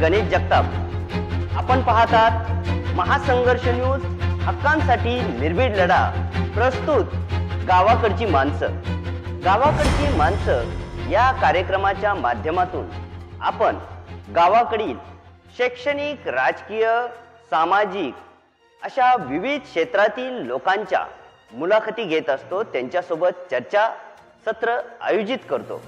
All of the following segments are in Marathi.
गणेश जगताप. आपण पाहतात महासंघर्ष न्यूज, हक्कांसाठी निर्भीड लढा. प्रस्तुत गावाकडची माणसं. गावाकडची माणसं या कार्यक्रमाच्या माध्यमातून आपण गावाकडील शैक्षणिक, राजकीय, सामाजिक अशा विविध क्षेत्रातील लोकांच्या मुलाखती घेत असतो. त्यांच्यासोबत चर्चा सत्र आयोजित करतो.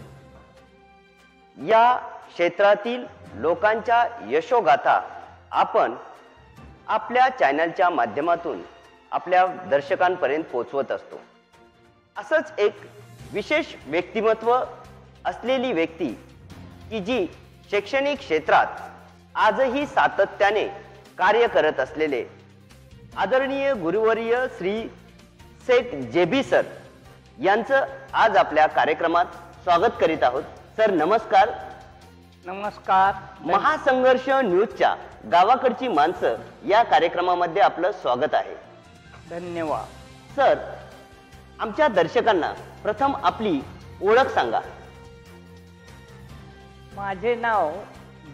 या क्षेत्रातील लोकांच्या यशोगाथा आपण आपल्या चॅनलच्या माध्यमातून आपल्या दर्शकांपर्यंत पोहोचवत असतो. असंच एक विशेष व्यक्तिमत्व असलेली व्यक्ती की जी शैक्षणिक क्षेत्रात आजही सातत्याने कार्य करत असलेले आदरणीय गुरुवर्य श्री सेठ जेबी सर यांचं आज आपल्या कार्यक्रमात स्वागत करीत आहोत. सर नमस्कार. नमस्कार. महासंघर्ष न्यूजच्या गावाकडची माणसं या कार्यक्रमामध्ये आपलं स्वागत आहे. धन्यवाद. सर, आमच्या दर्शकांना प्रथम आपली ओळख सांगा. माझे नाव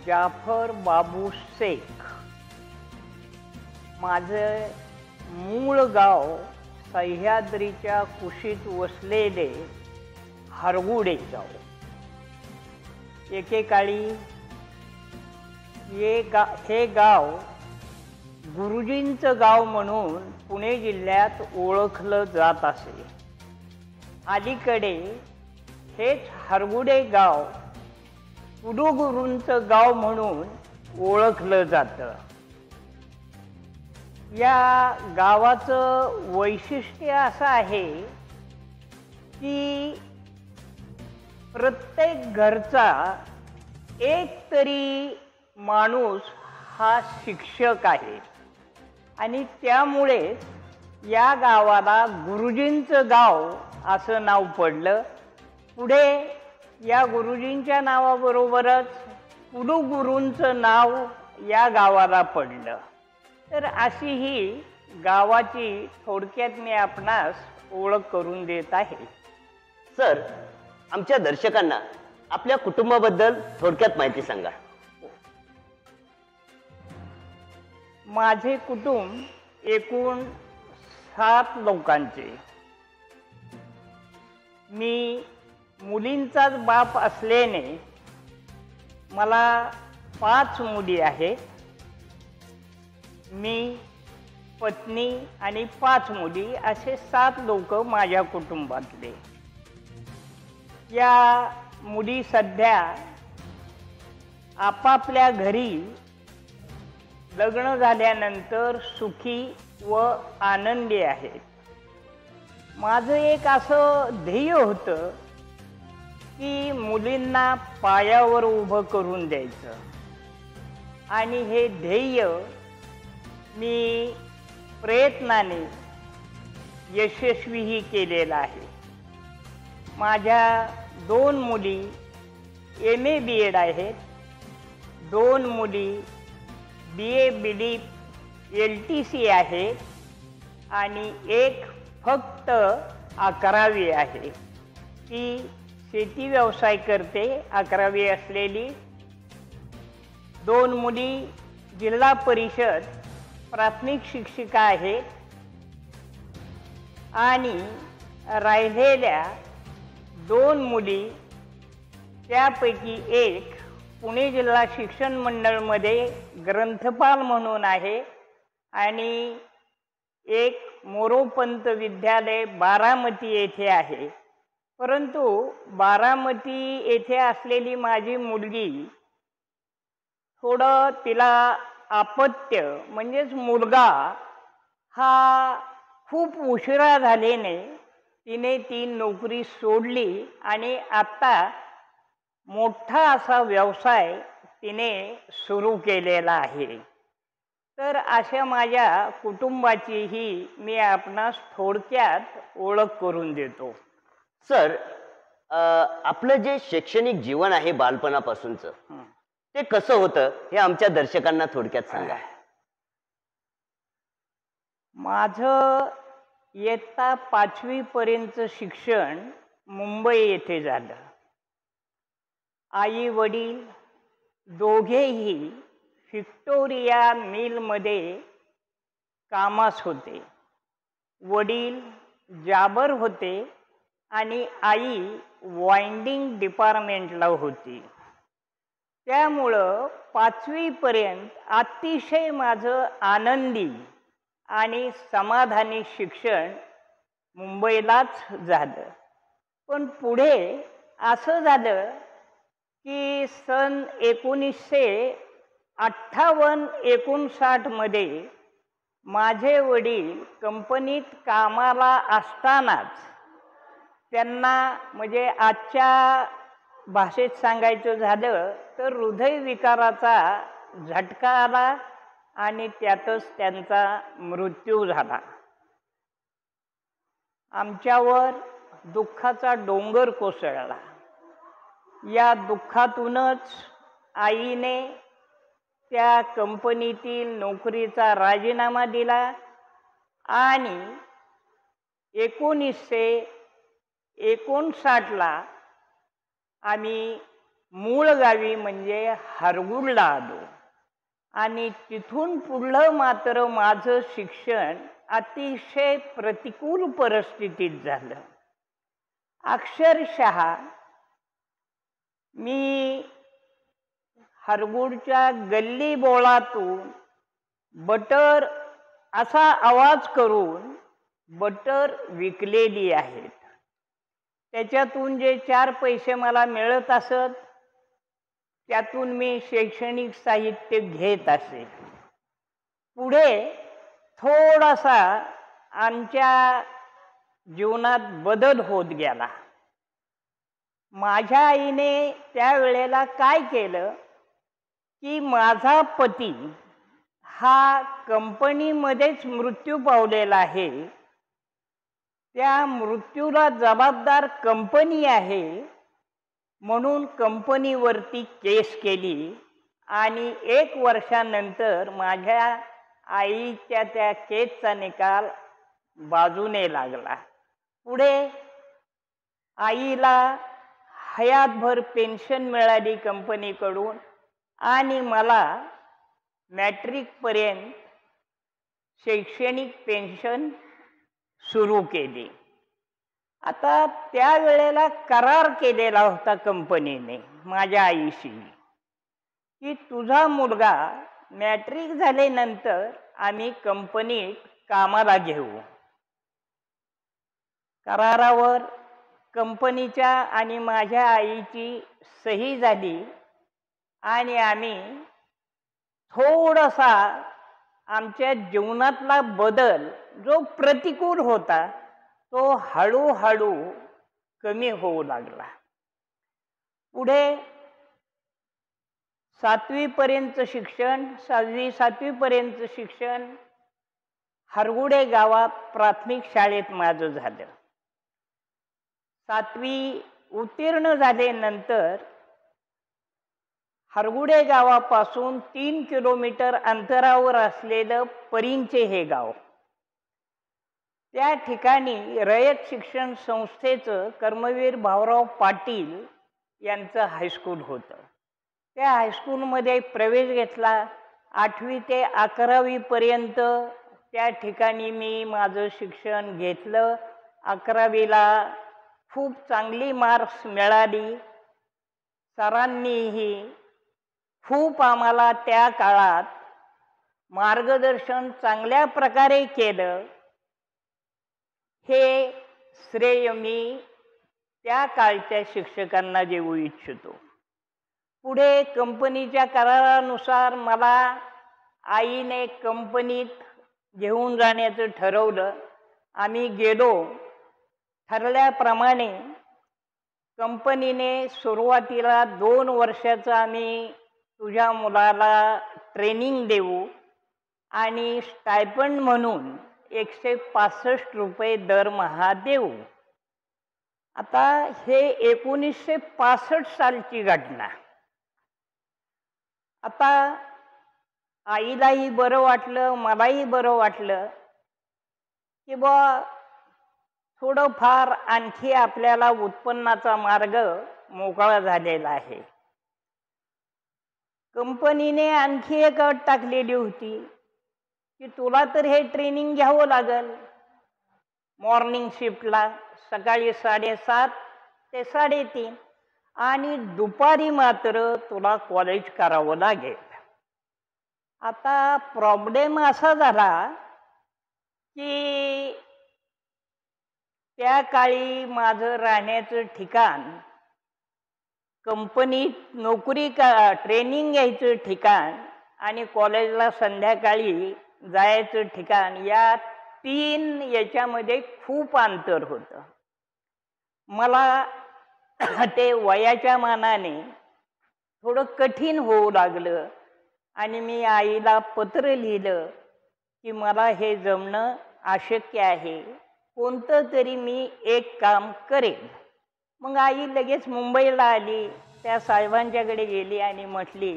जाफर बाबू शेख. माझे मूळ गाव सह्याद्रीच्या कुशीत वसलेले हरगुडे गाव. एकेकाळी हे गाव गुरुजींचं गाव म्हणून पुणे जिल्ह्यात ओळखलं जात असे. अलीकडे हेच हरगुडे गाव कुडुगुरूंचं गाव म्हणून ओळखलं जातं. या गावाचं वैशिष्ट्य असं आहे की प्रत्येक घरचा एक तरी माणूस हा शिक्षक आहे आणि त्यामुळे या गावाला गुरुजींचं गाव असं नाव पडलं. पुढे या गुरुजींच्या नावाबरोबरच कुडुगुरूंचं नाव या गावाला पडलं. तर अशी ही गावाची थोडक्यात मी आपणास ओळख करून देत आहे. सर, आमच्या दर्शकांना आपल्या कुटुंबाबद्दल थोडक्यात माहिती सांगा. माझे कुटुंब एकूण 7 लोकांचे. मी मुलींचाच बाप असल्याने मला 5 मुली आहेत. मी, पत्नी आणि 5 मुली असे 7 लोक माझ्या कुटुंबातले. या मुली सध्या आपापल्या घरी लग्न झाल्यानंतर सुखी व आनंदी आहेत. माझं एक असं ध्येय होतं की मुलींना पायावर उभं करून द्यायचं आणि हे ध्येय मी प्रयत्नाने यशस्वीही केलेलं आहे. माझ्या 2 मुली MA BEd आहेत. 2 मुली BA BD LTC आहेत आणि एक फक्त 11वी आहे. ती शेती व्यवसाय करते. 11वी असलेली. 2 मुली जिल्हा परिषद प्राथमिक शिक्षिका आहेत आणि राहिलेल्या 2 मुली त्यापैकी एक पुणे जिल्हा शिक्षण मंडळमध्ये ग्रंथपाल म्हणून आहे आणि एक मोरोपंत विद्यालय बारामती येथे आहे. परंतु बारामती येथे असलेली माझी मुलगी थोडं तिला अपत्य म्हणजेच मुलगा हा खूप उशिरा झाल्याने तिने ती नोकरी सोडली आणि आता मोठा असा व्यवसाय तिने सुरू केलेला आहे. तर अशा माझ्या कुटुंबाचीही मी आपणास थोडक्यात ओळख करून देतो. सर, आपलं जे शैक्षणिक जीवन आहे बालपणापासूनचं ते कसं होतं हे आमच्या दर्शकांना थोडक्यात सांगा. माझं इयत्ता 5वी पर्यंत शिक्षण मुंबई येथे झालं. आई वडील दोघेही व्हिक्टोरिया मिलमध्ये कामास होते. वडील जाबर होते आणि आई वाइंडिंग डिपार्टमेंटला होती. त्यामुळं 5वी पर्यंत अतिशय माझं आनंदी आणि समाधानी शिक्षण मुंबईलाच झालं. पण पुढे असं झालं की सन 1958-59 मध्ये माझे वडील कंपनीत कामाला असतानाच त्यांना, म्हणजे आजच्या भाषेत सांगायचं झालं तर हृदयविकाराचा झटका आला आणि त्यातच त्यांचा मृत्यू झाला. आमच्यावर दुःखाचा डोंगर कोसळला. या दुःखातूनच आईने त्या कंपनीतील नोकरीचा राजीनामा दिला आणि 1959ला आम्ही मूळ गावी म्हणजे हरगुडला आलो आणि तिथून पुढलं मात्र माझं शिक्षण अतिशय प्रतिकूल परिस्थितीत झालं. अक्षरशः मी हरगुडच्या गल्ली बोळातून बटर असा आवाज करून बटर विकलेली आहेत. त्याच्यातून जे 4 पैसे मला मिळत असत त्यातून मी शैक्षणिक साहित्य घेत असे. पुढे थोडासा आमच्या जीवनात बदल होत गेला. माझ्या आईने त्यावेळेला काय केलं की माझा पती हा कंपनीमध्येच मृत्यू पावलेला आहे, त्या मृत्यूला जबाबदार कंपनी आहे म्हणून कंपनीवरती केस केली आणि 1 वर्षानंतर माझ्या आईच्या त्या केसचा निकाल बाजूने लागला. पुढे आईला हयातभर पेन्शन मिळाली कंपनीकडून आणि मला मॅट्रिकपर्यंत शैक्षणिक पेन्शन सुरू केली. आता त्यावेळेला करार केलेला होता कंपनीने माझ्या आईशी की तुझा मुलगा मॅट्रिक झाल्यानंतर आम्ही कंपनीत कामाला घेऊ. करारावर कंपनीच्या आणि माझ्या आईची सही झाली आणि आम्ही थोडासा आमच्या जीवनातला बदल जो प्रतिकूल होता तो हळूहळू कमी होऊ लागला. पुढे 7वी पर्यंत शिक्षण, 6वी 7वी पर्यंत शिक्षण हरगुडे गावात प्राथमिक शाळेत माझं झालं. 7वी उत्तीर्ण झाल्यानंतर हरगुडे गावापासून 3 किलोमीटर अंतरावर असलेलं परिंचे हे गाव, त्या ठिकाणी रयत शिक्षण संस्थेचं कर्मवीर भाऊराव पाटील यांचं हायस्कूल होतं. त्या हायस्कूलमध्ये प्रवेश घेतला. 8वी ते 11वी पर्यंत त्या ठिकाणी मी माझं शिक्षण घेतलं. 11वीला खूप चांगली मार्क्स मिळाली. सरांनीही खूप आम्हाला त्या काळात मार्गदर्शन चांगल्या प्रकारे केलं. हे श्रेय मी त्या काळच्या शिक्षकांना देऊ इच्छितो. पुढे कंपनीच्या करारानुसार मला आईने कंपनीत घेऊन जाण्याचं ठरवलं. आम्ही गेलो. ठरल्याप्रमाणे कंपनीने सुरुवातीला 2 वर्षाचं आम्ही तुझ्या मुलाला ट्रेनिंग देऊ आणि स्टायपंड म्हणून 165 रुपये दरमहा देऊ. आता हे 1965 सालची घटना. आता आईलाही बरं वाटलं, मलाही बरं वाटलं की थोडंफार आणखी आपल्याला उत्पन्नाचा मार्ग मोकळा झालेला आहे. कंपनीने आणखी एक अट टाकलेली होती की तुला तर हे ट्रेनिंग घ्यावं लागेल मॉर्निंग शिफ्टला, सकाळी 7:30 ते 3:30 आणि दुपारी मात्र तुला कॉलेज करावं लागेल. आता प्रॉब्लेम असा झाला की त्या काळी माझं राहण्याचं ठिकाण, कंपनीत नोकरी ट्रेनिंग घ्यायचं ठिकाण आणि कॉलेजला संध्याकाळी जायचं ठिकाण, या 3 याच्यामध्ये खूप अंतर होतं. मला ते वयाच्या मानाने थोडं कठीण होऊ लागलं आणि मी आईला पत्र लिहिलं की मला हे जमणं अशक्य आहे, कोणतं तरी मी एक काम करेन. मग आई लगेच मुंबईला आली, त्या साहेबांच्याकडे गेली आणि म्हटली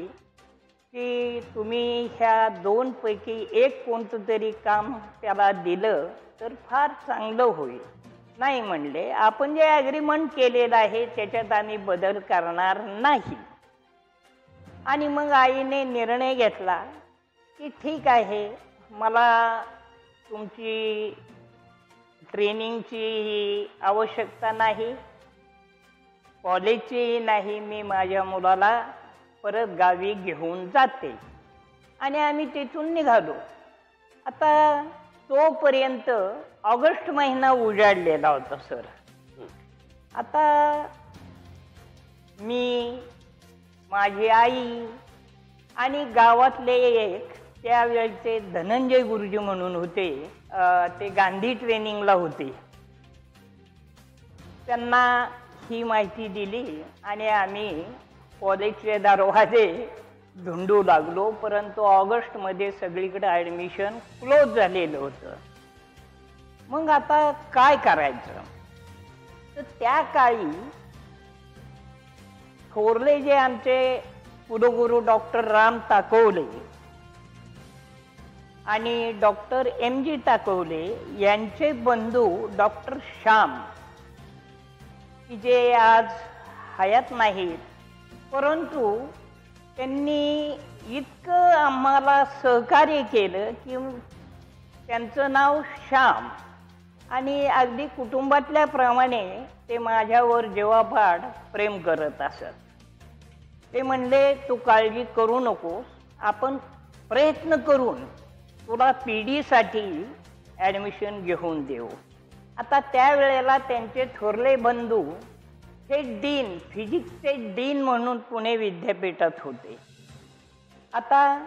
की तुम्ही ह्या 2 पैकी एक कोणतं तरी काम त्याला दिलं तर फार चांगलं होईल. नाही म्हणले, आपण जे ॲग्रीमेंट केलेलं आहे त्याच्यात आम्ही बदल करणार नाही. आणि मग आईने निर्णय घेतला की ठीक आहे, मला तुमची ट्रेनिंगची आवश्यकता नाही, कॉलेजचीही नाही, मी माझ्या मुलाला परत गावी घेऊन जाते. आणि आम्ही तिथून निघालो. आता तोपर्यंत ऑगस्ट महिना उजाडलेला होता सर. आता मी, माझी आई आणि गावातले एक त्यावेळेचे धनंजय गुरुजी म्हणून होते, ते गांधी ट्रेनिंगला होते, त्यांना ही माहिती दिली आणि आम्ही कॉलेजचे दरवाजे धुंडू लागलो. परंतु ऑगस्टमध्ये सगळीकडे ॲडमिशन क्लोज झालेलं होतं. मग आता काय करायचं? तर त्या काळी थोरले जे आमचे कुलगुरू डॉक्टर राम ताकवले आणि डॉक्टर MG ताकवले यांचे बंधू डॉक्टर श्याम, की जे आज हयात नाहीत, परंतु त्यांनी इतकं आम्हाला सहकार्य केलं की त्यांचं नाव श्याम आणि अगदी कुटुंबातल्याप्रमाणे ते माझ्यावर जेव्हापाड प्रेम करत असत. ते म्हणले तू काळजी करू नकोस, आपण प्रयत्न करून तुला PD साठी ॲडमिशन घेऊन देऊ. आता त्यावेळेला त्यांचे थोरले बंधू हे डीन, फिजिक्सचे डीन म्हणून पुणे विद्यापीठात होते. आता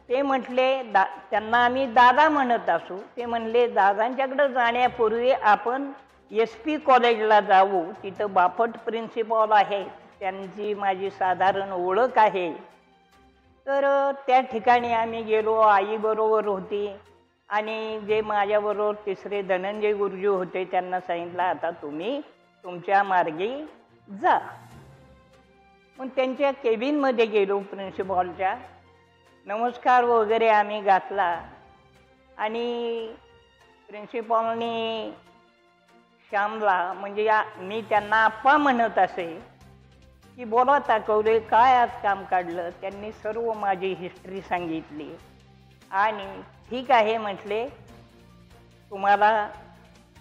ते म्हटले, त्यांना आम्ही दादा म्हणत असू, ते म्हणले दादांच्याकडे जाण्यापूर्वी आपण SP कॉलेजला जाऊ, तिथं बापट प्रिन्सिपॉल आहे, त्यांची माझी साधारण ओळख आहे. तर त्या ठिकाणी आम्ही गेलो, आई बरोबर होती आणि जे माझ्याबरोबर तिसरे धनंजय गुरुजी होते त्यांना सांगितलं आता तुम्ही तुमच्या मार्गी जा. मग त्यांच्या केबिनमध्ये गेलो प्रिन्सिपॉलच्या, नमस्कार वगैरे आम्ही घातला आणि प्रिन्सिपॉलनी श्यामला, म्हणजे मी त्यांना आप्पा म्हणत असे, की बोला ताकवले काय आज काम काढलं. त्यांनी सर्व माझी हिस्ट्री सांगितली आणि ठीक आहे म्हटले, तुम्हाला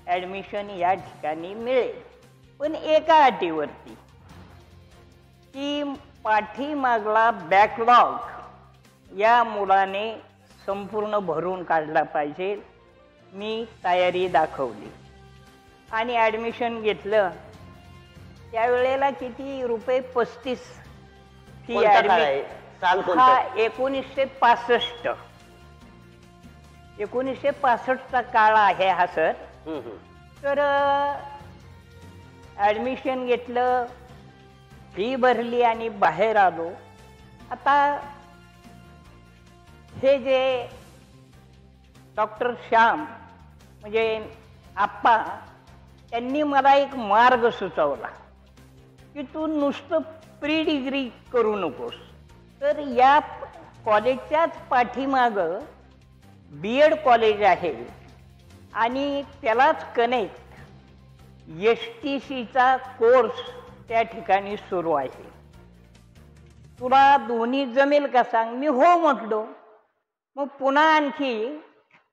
ॲडमिशन या ठिकाणी मिळेल, पण एका अटीवरती की पाठीमागला बॅकलॉग या मुलाने संपूर्ण भरून काढला पाहिजे. मी तयारी दाखवली आणि ॲडमिशन घेतलं. त्यावेळेला किती रुपये 35 ती साल कोणतं? हा 1965. 1965चा काळ आहे हा सर. तर ॲडमिशन घेतलं, फी भरली आणि बाहेर आलो. आता हे जे डॉक्टर श्याम म्हणजे आप्पा, त्यांनी मला एक मार्ग सुचवला की तू नुसतं प्री डिग्री करू नकोस, तर या कॉलेजच्याच पाठीमागं BEd कॉलेज आहे आणि त्यालाच कनेक्ट STCचा कोर्स त्या ठिकाणी सुरू आहे. तुला दोन्ही जमेल का सांग. मी हो म्हटलो. मग पुन्हा आणखी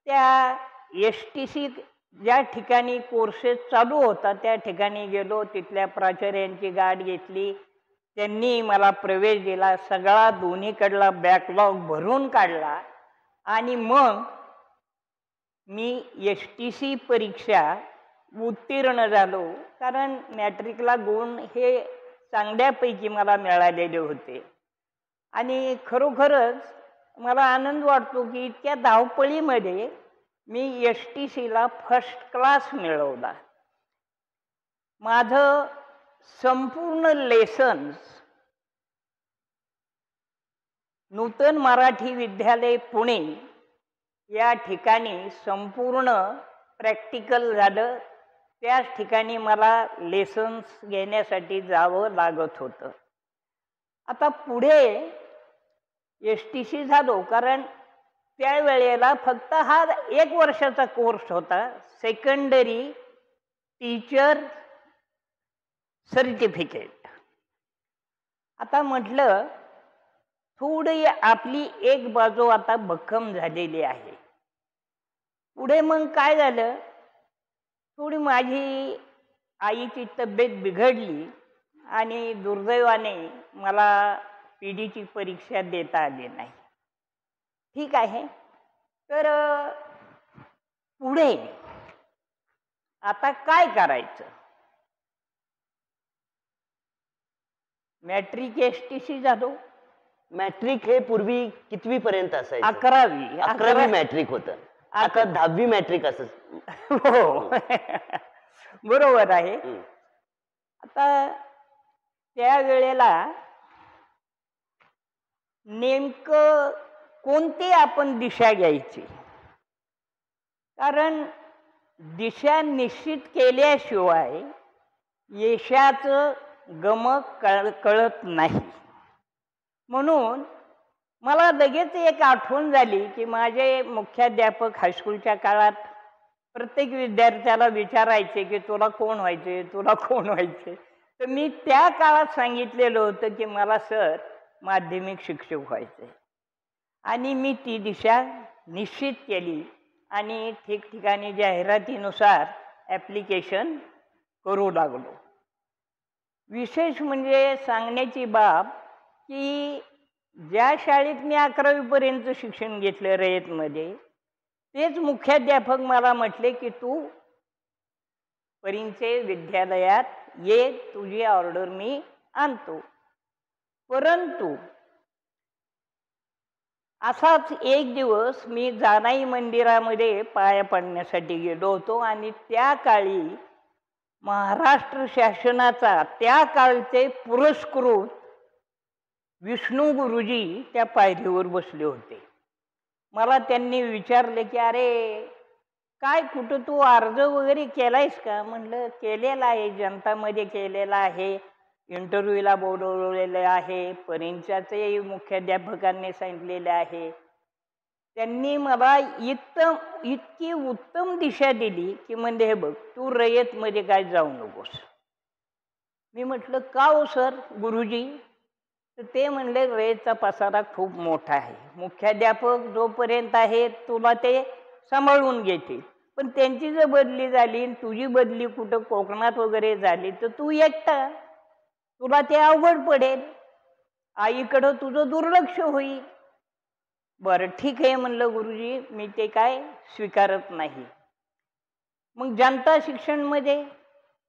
त्या STC ज्या ठिकाणी कोर्सेस चालू होता त्या ठिकाणी गेलो. तिथल्या प्राचार्यांची गाठ घेतली. त्यांनी मला प्रवेश दिला. सगळा दोन्हीकडला बॅकलॉग भरून काढला आणि मग मी STC परीक्षा उत्तीर्ण झालो. कारण मॅट्रिकला गुण हे चांगल्यापैकी मला मिळालेले होते. आणि खरोखरच मला आनंद वाटतो की इतक्या धावपळीमध्ये मी STCला फर्स्ट क्लास मिळवला. माझं संपूर्ण लेसन्स नूतन मराठी विद्यालय पुणे या ठिकाणी संपूर्ण प्रॅक्टिकल झालं. त्याच ठिकाणी मला लेसन्स घेण्यासाठी जावं लागत होतं. आता पुढे STC झालो कारण त्यावेळेला फक्त हा 1 वर्षाचा कोर्स होता. Secondary teacher certificate. आता म्हटलं थोडी आपली एक बाजू आता भक्कम झालेली आहे. पुढे मग काय झालं, थोडी माझी आईची तब्येत बिघडली आणि दुर्दैवाने मला PDची परीक्षा देता आली नाही. ठीक आहे. तर पुढे आता काय करायचं. मॅट्रिक STC झालो. मॅट्रिक हे पूर्वी कितवी पर्यंत असायचं? 11वी मॅट्रिक होतं. आता 10वी मॅट्रिक असं. हो बरोबर आहे. आता त्यावेळेला नेमकं कोणती आपण दिशा घ्यायची. कारण दिशा निश्चित केल्याशिवाय यशाचं गमक कळत नाही. म्हणून मला लगेच एक आठवण झाली की माझे मुख्याध्यापक हायस्कूलच्या काळात प्रत्येक विद्यार्थ्याला विचारायचे की तुला कोण व्हायचे, तुला कोण व्हायचे. तर मी त्या काळात सांगितलेलं होतं की मला सर माध्यमिक शिक्षक व्हायचे. आणि मी ती दिशा निश्चित केली आणि ठिकठिकाणी जाहिरातीनुसार ॲप्लिकेशन करू लागलो. विशेष म्हणजे सांगण्याची बाब की ज्या शाळेत मी 11वी पर्यंत शिक्षण घेतलं रयतमध्ये, तेच मुख्याध्यापक मला म्हटले की तू परिंचे विद्यालयात ये, तुझी ऑर्डर मी आणतो. परंतु असाच एक दिवस मी जानाई मंदिरामध्ये पाया पडण्यासाठी गेलो होतो आणि त्या काळी महाराष्ट्र शासनाचा त्या काळचे पुरस्कृत विष्णू गुरुजी त्या पायरीवर बसले होते. मला त्यांनी विचारले की अरे काय कुठं तू अर्ज वगैरे केलायस का. म्हणलं केलेला आहे, जनतामध्ये केलेला आहे, इंटरव्ह्यूला बोलवलेलं आहे, परीक्षाचे मुख्याध्यापकांनी सांगितलेले आहे. त्यांनी मला इतकी उत्तम दिशा दिली की म्हणजे हे बघ तू रयतमध्ये काय जाऊ नकोस. मी म्हटलं का हो सर गुरुजी. तर ते म्हणले रयतचा पसारा खूप मोठा आहे, मुख्याध्यापक जोपर्यंत आहे तुला ते सांभाळून घेतील, पण त्यांची जर बदली झाली, तुझी बदली कुठं कोकणात वगैरे झाली तर तू एकटा, तुला ते अवघड पडेल, आईकडं तुझं दुर्लक्ष होईल. बरं ठीक आहे म्हणलं गुरुजी, मी ते काय स्वीकारत नाही. मग जनता शिक्षणमध्ये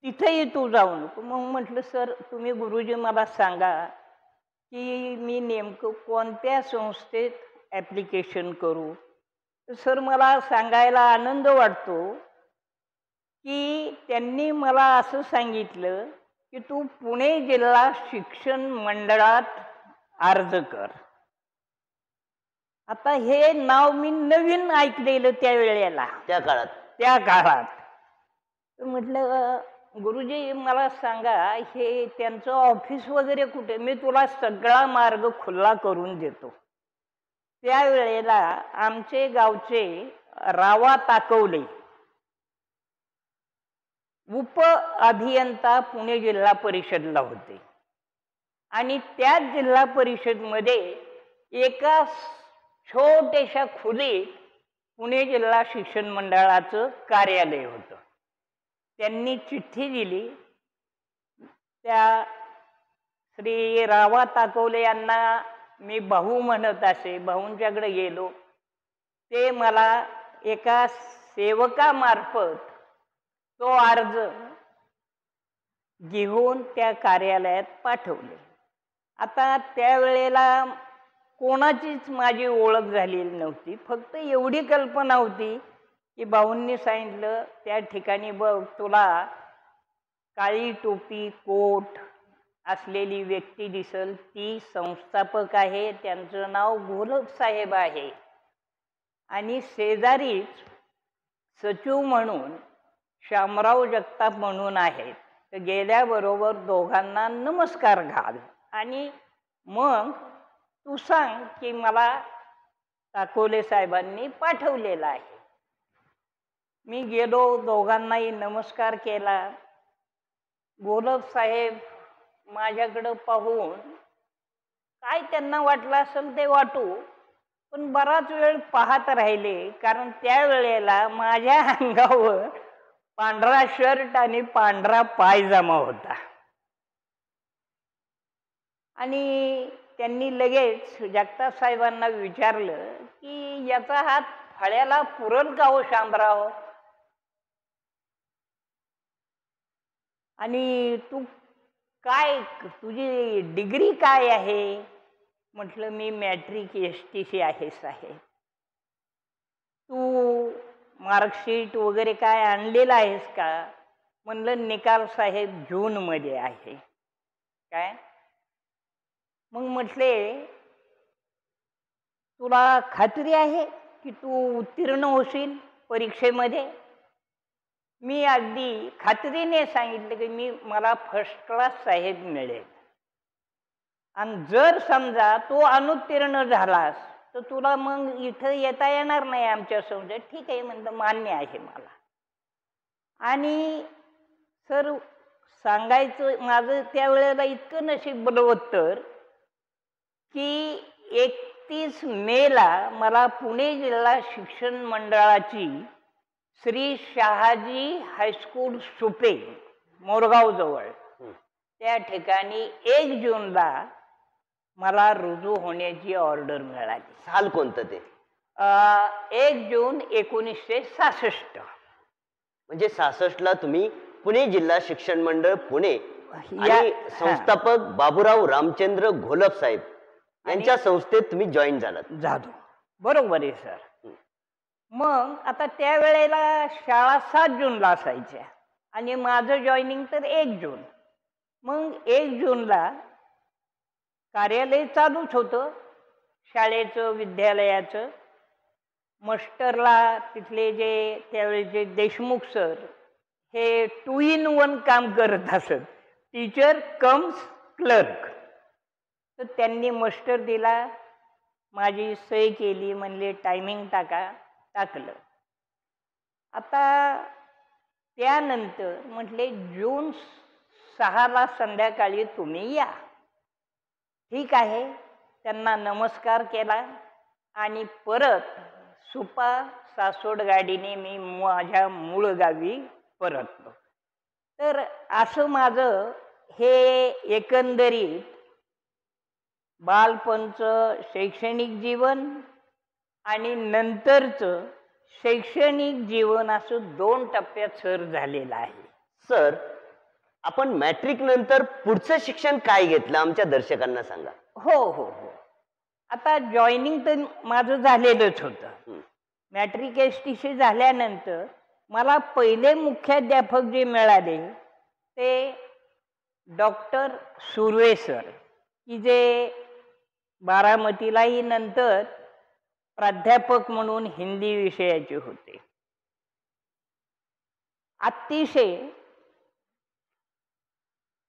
तिथेही तू जाऊ नको. मग म्हटलं सर तुम्ही गुरुजी मला सांगा की मी नेमकं कोणत्या संस्थेत ॲप्लिकेशन करू. सर मला सांगायला आनंद वाटतो की त्यांनी मला असं सांगितलं की तू पुणे जिल्हा शिक्षण मंडळात अर्ज कर. आता हे नाव मी नवीन ऐकलेलं त्यावेळेला, त्या काळात. म्हटलं गुरुजी मला सांगा हे त्यांचं ऑफिस वगैरे कुठे, मी तुला सगळा मार्ग खुला करून देतो. त्यावेळेला आमचे गावचे रावा ताकवले उप अभियंता पुणे जिल्हा परिषदला होते. आणि त्याच जिल्हा परिषदमध्ये एका छोट्याशा खोलीत पुणे जिल्हा शिक्षण मंडळाचं कार्यालय होतं. त्यांनी चिठ्ठी दिली. त्या श्री रावा ताकवले यांना मी भाऊ म्हणत असे. भाऊंच्याकडे गेलो. ते मला एका सेवकामार्फत तो अर्ज घेऊन त्या कार्यालयात पाठवले. आता त्यावेळेला कोणाचीच माझी ओळख झालेली नव्हती. फक्त एवढी कल्पना होती की भाऊंनी सांगितलं त्या ठिकाणी बघ तुला काळी टोपी कोट असलेली व्यक्ती दिसल, ती संस्थापक आहे, त्यांचं नाव घोलप साहेब आहे. आणि शेजारीच सचिव म्हणून शामराव जगताप म्हणून आहेत. तर गेल्याबरोबर दोघांना नमस्कार घाल आणि मग तू सांग की मला ताकोले साहेबांनी पाठवलेलं आहे. मी गेलो, दोघांनाही नमस्कार केला. घोलप साहेब माझ्याकडं पाहून काय त्यांना वाटलं असेल ते वाटू, पण बराच वेळ पाहत राहिले. कारण त्यावेळेला माझ्या अंगावर पांढरा शर्ट आणि पांढरा पायजामा होता. आणि त्यांनी लगेच जगताप साहेबांना विचारलं की याचा हात फळ्याला पुरल का हो शामराव? आणि तू काय, तुझी डिग्री काय आहे? म्हटलं मी मॅट्रिक STC आहे साहेब. तू मार्कशीट वगैरे काय आणलेलं आहेस का? म्हणलं निकाल साहेब जूनमध्ये आहे. काय? मग म्हटले तुला खात्री आहे की तू उत्तीर्ण होशील परीक्षेमध्ये? मी अगदी खात्रीने सांगितलं की मला फर्स्ट क्लास साहेब मिळेल. आणि जर समजा तू अनुत्तीर्ण झालास तर तुला मग इथं येता येणार नाही आमच्या समजा. ठीक आहे म्हणलं, मान्य आहे मला. आणि सर सांगायचं माझं त्यावेळेला इतकं नशीब बलवत्तर की 31 मेला मला पुणे जिल्हा शिक्षण मंडळाची श्री शहाजी हायस्कूल सुपे मोरगाव जवळ त्या ठिकाणी 1 जूनला मला रुजू होण्याची ऑर्डर मिळाली. साल कोणतं ते? 1 जून 1966. म्हणजे 66ला तुम्ही पुणे जिल्हा शिक्षण मंडळ पुणे आणि संस्थापक बाबूराव रामचंद्र घोलप साहेब यांच्या संस्थेत तुम्ही जॉईन झालात. बरोबर आहे सर. मग आता त्यावेळेला शाळा 7 जूनला असायच्या आणि माझं जॉईनिंग तर 1 जून. मग 1 जूनला कार्यालय चालूच होतं शाळेचं, विद्यालयाचं. मास्टरला तिथले जे त्यावेळेचे देशमुख सर हे 2 in 1 काम करत असत, टीचर कम्स क्लर्क. तर त्यांनी मास्टर दिला, माझी सही केली, म्हणले टायमिंग टाका. टाकलं. आता त्यानंतर म्हटले जून 6ला संध्याकाळी तुम्ही या. ठीक आहे. त्यांना नमस्कार केला आणि परत सुपा सासोड गाडीने मी माझ्या मूळ गावी परतलो. तर असं माझं हे एकंदरीत बालपणचं शैक्षणिक जीवन आणि नंतरचं शैक्षणिक जीवन असं 2 टप्प्यात सर झालेलं आहे. सर, आपण मॅट्रिक नंतर पुढचं शिक्षण काय घेतलं आमच्या दर्शकांना सांगा. हो हो हो. आता जॉईनिंग तर माझं झालेलंच होतं. मॅट्रिक STC झाल्यानंतर मला पहिले मुख्याध्यापक जे मिळाले ते डॉक्टर सुर्वे सर, की जे बारामतीलाही नंतर प्राध्यापक म्हणून हिंदी विषयाचे होते. अतिशय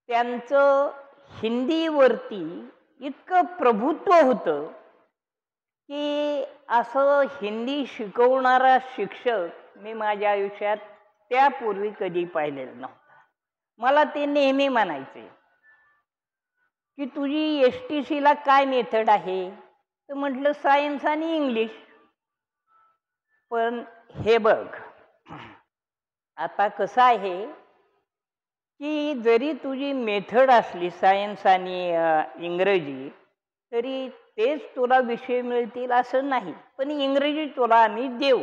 त्यांचं हिंदीवरती इतकं प्रभुत्व होतं की असं हिंदी शिकवणारा शिक्षक मी माझ्या आयुष्यात त्यापूर्वी कधी पाहिलेलं नव्हता. मला ते नेहमी म्हणायचे की तुझी STC ला काय मेथड आहे? तर म्हटलं सायन्स आणि इंग्लिश. पण हे बघ, आता कसं आहे की जरी तुझी मेथड असली सायन्स आणि इंग्रजी, तरी तेच तुला विषय मिळतील असं नाही. पण इंग्रजी तुला आम्ही देऊ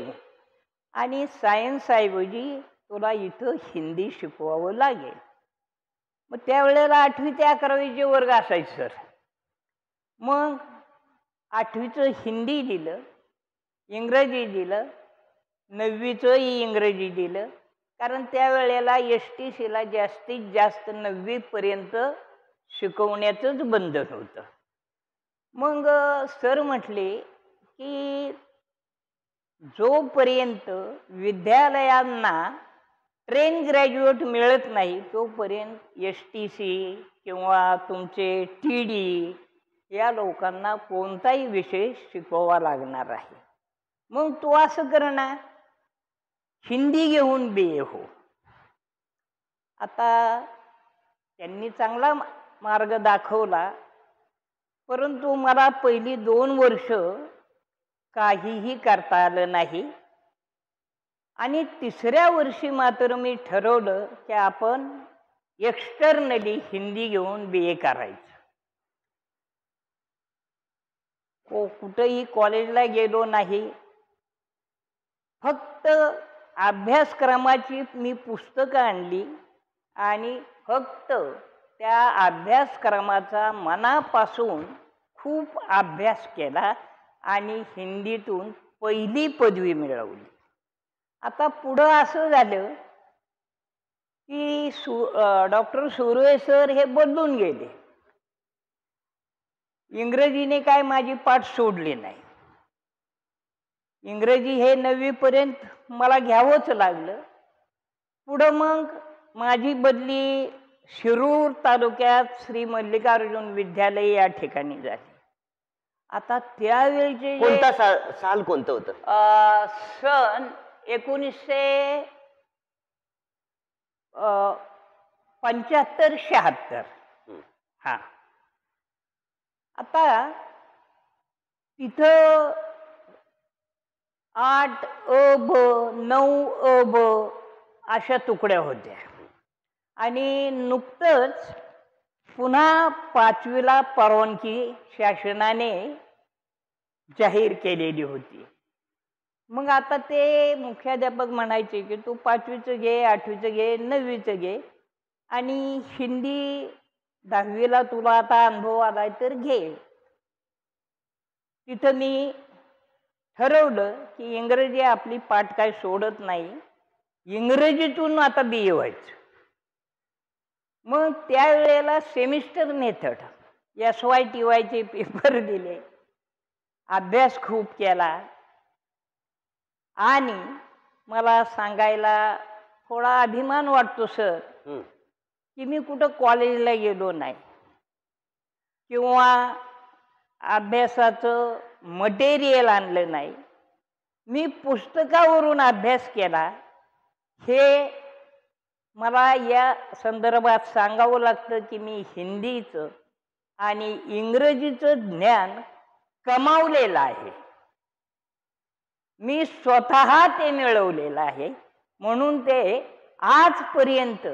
आणि सायन्सऐवजी तुला इथं हिंदी शिकवावं लागेल. मग त्यावेळेला 8वी ते 11वीचे वर्ग असायचे सर. मग 8वीचं हिंदी दिलं, इंग्रजी दिलं, 9वीचंही इंग्रजी दिलं. कारण त्यावेळेला STC ला जास्तीत जास्त 9वी पर्यंत शिकवण्याचंच बंधन होतं. मग सर म्हटले की जोपर्यंत विद्यालयांना ट्रेन ग्रॅज्युएट मिळत नाही तोपर्यंत STC किंवा तुमचे TD या लोकांना कोणताही विषय शिकवावा लागणार आहे. मग तू असं कर ना, हिंदी घेऊन BA हो. आता त्यांनी चांगला मार्ग दाखवला, परंतु मला पहिली 2 वर्ष काहीही करता आलं नाही आणि 3ऱ्या वर्षी मात्र मी ठरवलं की आपण एक्स्टर्नली हिंदी घेऊन BA करायचं. कुठंही कॉलेजला गेलो नाही, फक्त अभ्यासक्रमाची मी पुस्तकं आणली आणि फक्त त्या अभ्यासक्रमाचा मनापासून खूप अभ्यास केला आणि हिंदीतून पहिली पदवी मिळवली. आता पुढं असं झालं की डॉक्टर सुर्वे सर हे बदलून गेले. इंग्रजीने काय माझी पाठ सोडली नाही. इंग्रजी हे 9वी पर्यंत मला घ्यावंच लागलं. पुढं मग माझी बदली शिरूर तालुक्यात श्री मल्लिकार्जुन विद्यालय या ठिकाणी झाली. आता त्यावेळेचे कोणता साल कोणतं होतं? सन 1975-76. हा. आता तिथं 8 अ, ब, 9 अ, ब अशा तुकड्या होत्या आणि नुकतंच पुन्हा 5वीला परवानगी शासनाने जाहीर केलेली होती. मग आता ते मुख्याध्यापक म्हणायचे की तू 5वीचं घे, 8वीचं घे, 9वीचं घे आणि हिंदी 10वीला तुला आता अनुभव आलाय तर घे. तिथं मी ठरवलं की इंग्रजी आपली पाठ काय सोडत नाही, इंग्रजीतून आता BA व्हायचं. मग त्यावेळेला सेमिस्टर मेथड SYTYचे पेपर दिले, अभ्यास खूप केला आणि मला सांगायला थोडा अभिमान वाटतो सर की मी कुठं कॉलेजला गेलो नाही किंवा अभ्यासाचं मटेरियल आणलं नाही. मी पुस्तकावरून अभ्यास केला. हे मला या संदर्भात सांगावं लागतं की मी हिंदीचं आणि इंग्रजीचं ज्ञान कमावलेलं आहे. मी स्वतः ते मिळवलेलं आहे. म्हणून ते आजपर्यंत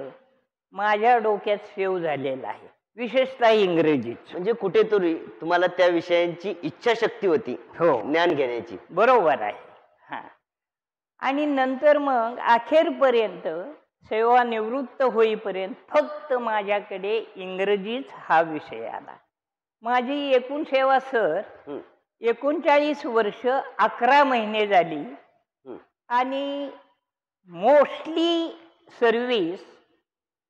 माझ्या डोक्यात सेव्ह झालेलं आहे, विशेषतः इंग्रजीत. म्हणजे कुठेतरी तुम्हाला त्या विषयांची इच्छाशक्ती होती हो, ज्ञान घेण्याची. बरोबर आहे. हा. आणि नंतर मग अखेरपर्यंत सेवानिवृत्त होईपर्यंत फक्त माझ्याकडे इंग्रजीच हा विषय आला. माझी एकूण सेवा सर 39 वर्ष 11 महिने झाली आणि मोस्टली सर्व्हिस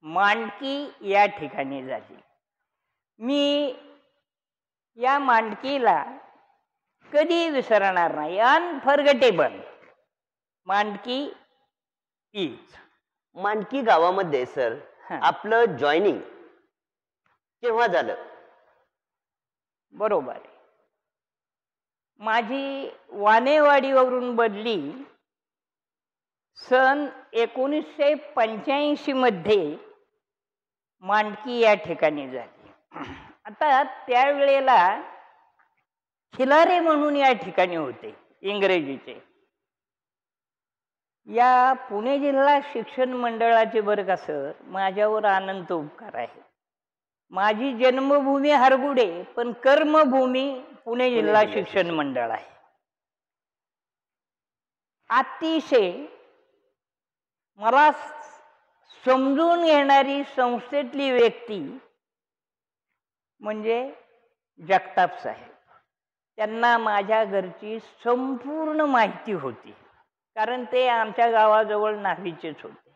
मांडकी या ठिकाणी झाली. मी या मांडकीला कधी विसरणार नाही. Unforgettable Mandki is. मांडकी गावामध्ये सर आपलं जॉईनिंग केव्हा झालं? बरोबर आहे. माझी वानेवाडीवरून बदली सन 1985 मध्ये मांडकी या ठिकाणी झाली. आता त्यावेळेला खिलारे म्हणून या ठिकाणी होते इंग्रजीचे. या पुणे जिल्हा शिक्षण मंडळाचे बरं का सर माझ्यावर अनंत उपकार आहे. माझी जन्मभूमी हरगुडे पण कर्मभूमी पुणे जिल्हा शिक्षण मंडळ आहे. अतिशय मला समजून घेणारी संस्थेतली व्यक्ती म्हणजे जगताप साहेब. त्यांना माझ्या घरची संपूर्ण माहिती होती, कारण ते आमच्या गावाजवळ नाहीचेच होते.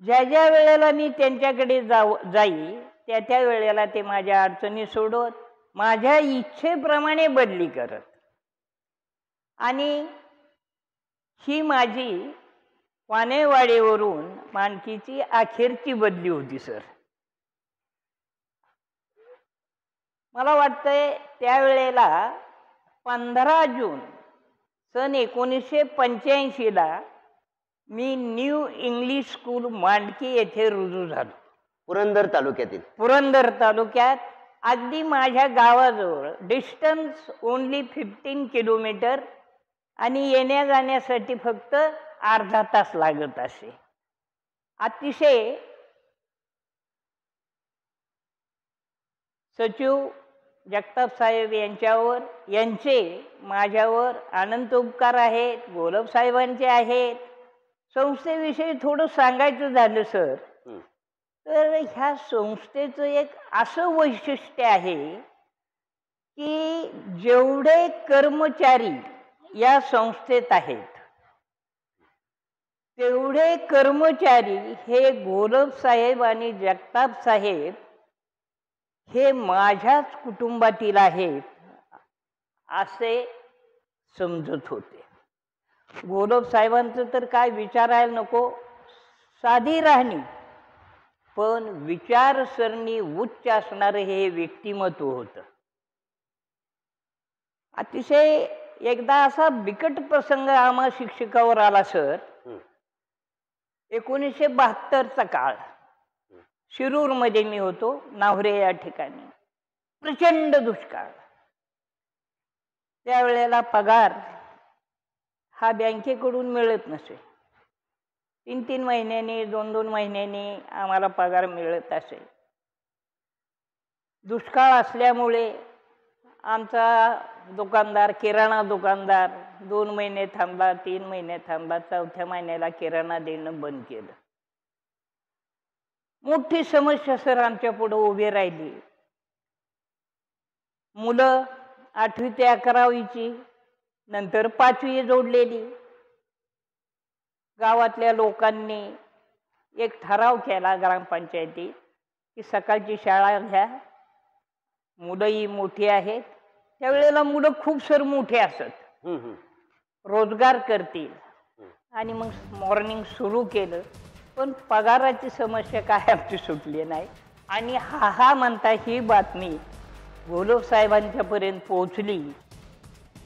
ज्या ज्या वेळेला मी त्यांच्याकडे जाई त्या त्या वेळेला ते माझ्या अडचणी सोडवत, माझ्या इच्छेप्रमाणे बदली करत. आणि ही माझी वानेवाडीवरून मानकीची अखेरची बदली होती सर. मला वाटतंय त्यावेळेला 15 जून सन 1985 मी न्यू इंग्लिश स्कूल मांडकी येथे रुजू झालो. पुरंदर तालुक्यातील. पुरंदर तालुक्यात अगदी माझ्या गावाजवळ. डिस्टन्स ओनली 15 किलोमीटर आणि येण्या जाण्यासाठी फक्त अर्धा तास लागत असे. अतिशय सचिव जगताप साहेब यांचे माझ्यावर अनंत उपकार आहेत, गोलब साहेबांचे आहेत. संस्थेविषयी थोडं सांगायचं झालं सर तर ह्या संस्थेचं एक असं वैशिष्ट्य आहे की जेवढे कर्मचारी या संस्थेत आहेत तेवढे कर्मचारी हे गोलब साहेब आणि जगताप साहेब हे माझ्याच कुटुंबातील आहेत असे समजत होते. गोलब साहेबांचं तर काय विचारायला नको, साधी राहणी पण विचारसरणी उच्च असणारे हे व्यक्तिमत्व होतं. अतिशय एकदा असा बिकट प्रसंग आम्हा शिक्षकावर आला सर. 1972चा काळ. शिरूरमध्ये मी होतो, नाव्हरे या ठिकाणी. प्रचंड दुष्काळ. त्यावेळेला पगार हा बँकेकडून मिळत नसे. 3-3 महिन्यांनी 2-2 महिन्यांनी आम्हाला पगार मिळत असे. दुष्काळ असल्यामुळे आमचा दुकानदार, किराणा दुकानदार 2 महिने थांबला, 3 महिने थांबला, 4थ्या महिन्याला किराणा देणं बंद केलं. मोठी समस्या सर आमच्या पुढे उभी राहिली. मुलं 8वी ते 11वीची, नंतर 5वी जोडलेली. गावातल्या लोकांनी एक ठराव केला ग्रामपंचायतीत की सकाळची शाळा घ्या, मुलंही मोठी आहेत. त्यावेळेला मुलं खूप सर मोठे असत, रोजगार करतील. आणि मग मॉर्निंग सुरू केलं. पण पगाराची समस्या काय आमची सुटली नाही. आणि हा म्हणता ही बातमी गोलब साहेबांच्यापर्यंत पोहोचली.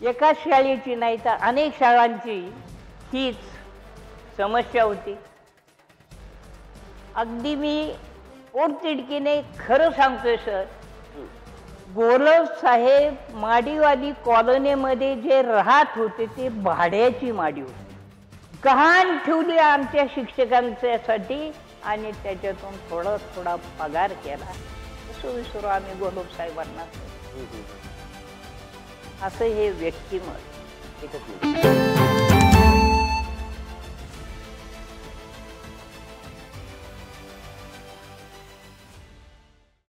एका शाळेची नाही तर अनेक शाळांची हीच समस्या होती. अगदी मी पोटतिडकीने खरं सांगतोय सर, गोलब साहेब माडीवाली कॉलनीमध्ये जे राहत होते ते भाड्याची माडी होती. गहाण ठेवली आमच्या शिक्षकांच्यासाठी आणि त्याच्यातून थोडा थोडा पगार केला. असं विसरू आम्ही गोलब साहेबांना. असं हे व्यक्तिमत्व.